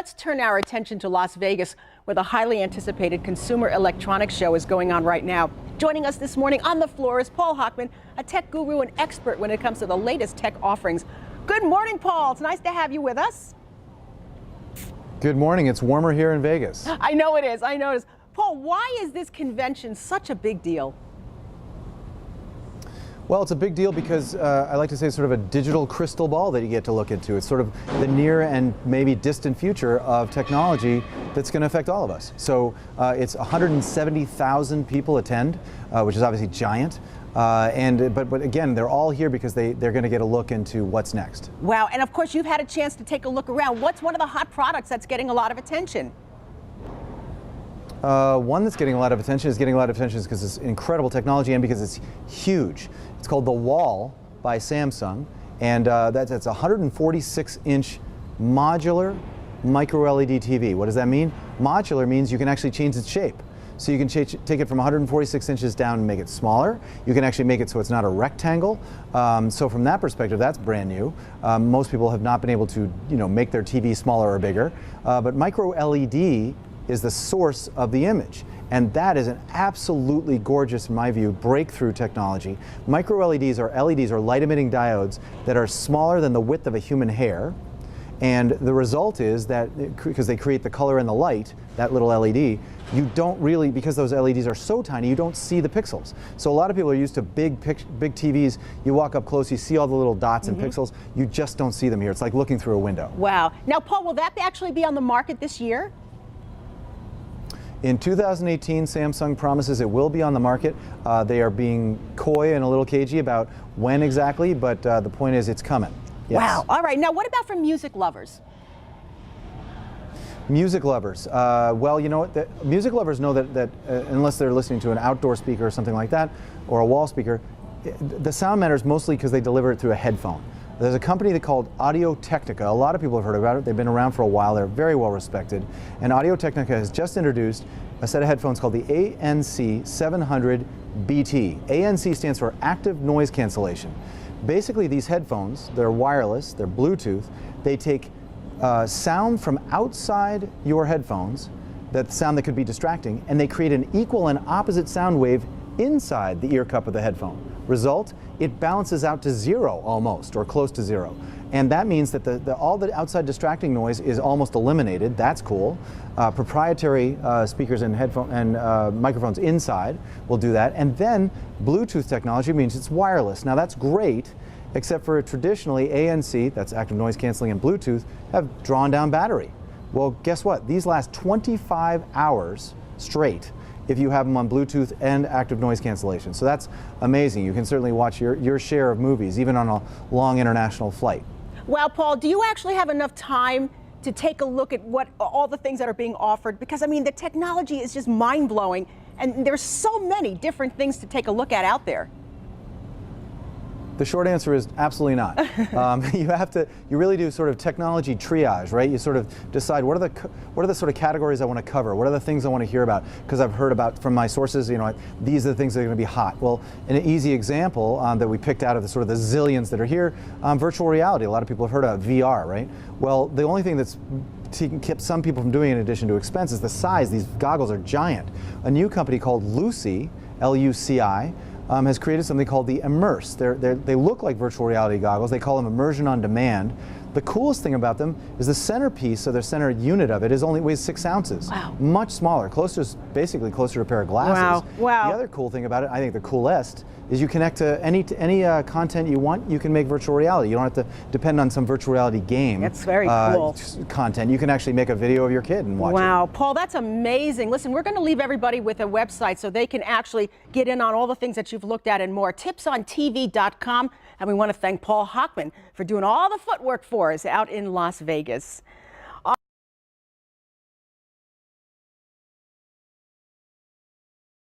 let's turn our attention to Las Vegas, where the highly anticipated Consumer Electronics Show is going on right now. Joining us this morning on the floor is Paul Hochman, a tech guru and expert when it comes to the latest tech offerings. Good morning, Paul. It's nice to have you with us. Good morning. It's warmer here in Vegas. I know it is. I know it is. Paul, why is this convention such a big deal? Well, it's a big deal because I like to say it's sort of a digital crystal ball that you get to look into. It's sort of the near and maybe distant future of technology that's going to affect all of us. So it's 170,000 people attend, which is obviously giant. But again, they're all here because they're going to get a look into what's next. Wow, and of course you've had a chance to take a look around. What's one of the hot products that's getting a lot of attention? One that's getting a lot of attention because it's incredible technology and because it's huge. It's called the Wall by Samsung, and that's a 146-inch modular micro LED TV. What does that mean? Modular means you can actually change its shape. So you can take it from 146 inches down and make it smaller. You can actually make it so it's not a rectangle. So from that perspective, that's brand new. Most people have not been able to, make their TV smaller or bigger. But micro LED is the source of the image. And that is an absolutely gorgeous, in my view, breakthrough technology. Micro LEDs or light emitting diodes that are smaller than the width of a human hair. And the result is that, because they create the color and the light, that little LED, you don't really, because those LEDs are so tiny, you don't see the pixels. So a lot of people are used to big TVs. You walk up close, you see all the little dots and pixels. You just don't see them here. It's like looking through a window. Wow. Now, Paul, will that actually be on the market this year? In 2018, Samsung promises it will be on the market. They are being coy and a little cagey about when exactly, but the point is it's coming. Yes. Wow. All right. Now, what about for music lovers? Music lovers. Well, you know what? Music lovers know that unless they're listening to an outdoor speaker or something like that, or a wall speaker, the sound matters mostly because they deliver it through a headphone. There's a company called AudioTechnica. A lot of people have heard about it. They've been around for a while. They're very well respected. And AudioTechnica has just introduced a set of headphones called the ANC 700 BT. ANC stands for Active Noise Cancellation. Basically, these headphones, they're wireless, they're Bluetooth. They take sound from outside your headphones, that sound that could be distracting, and they create an equal and opposite sound wave inside the ear cup of the headphone. Result, it balances out to zero almost, or close to zero. And that means that all the outside distracting noise is almost eliminated. That's cool. Proprietary speakers and microphones inside will do that. And then Bluetooth technology means it's wireless. Now that's great, except for traditionally ANC, that's active noise canceling, and Bluetooth have drawn down battery. Well, guess what? These last 25 hours straight if you have them on Bluetooth and active noise cancellation. So that's amazing. You can certainly watch your share of movies, even on a long international flight. Well, Paul, do you actually have enough time to take a look at all the things that are being offered? Because, I mean, the technology is just mind-blowing, and there's so many different things to take a look at out there. The short answer is absolutely not. You really do sort of technology triage, right? You sort of decide what are the sort of categories I want to cover, what are the things I want to hear about, because I've heard about from my sources, these are the things that are going to be hot. Well, an easy example that we picked out of the zillions that are here, virtual reality. A lot of people have heard of VR, right? Well, the only thing that's kept some people from doing it in addition to expense is the size. These goggles are giant. A new company called Luci, L-U-C-I, has created something called the Immerse. They look like virtual reality goggles. They call them immersion on demand. The coolest thing about them is the centerpiece, so the center unit of it, weighs 6 ounces. Wow. Much smaller, basically closer to a pair of glasses. Wow. Wow. The other cool thing about it, I think the coolest, is you connect to any content you want. You can make virtual reality. You don't have to depend on some virtual reality game. That's very cool. Content. You can actually make a video of your kid and watch it. Wow, Paul, that's amazing. Listen, we're going to leave everybody with a website so they can actually get in on all the things that you've looked at and more. tipsontv.com. And we want to thank Paul Hochman for doing all the footwork for us out in Las Vegas.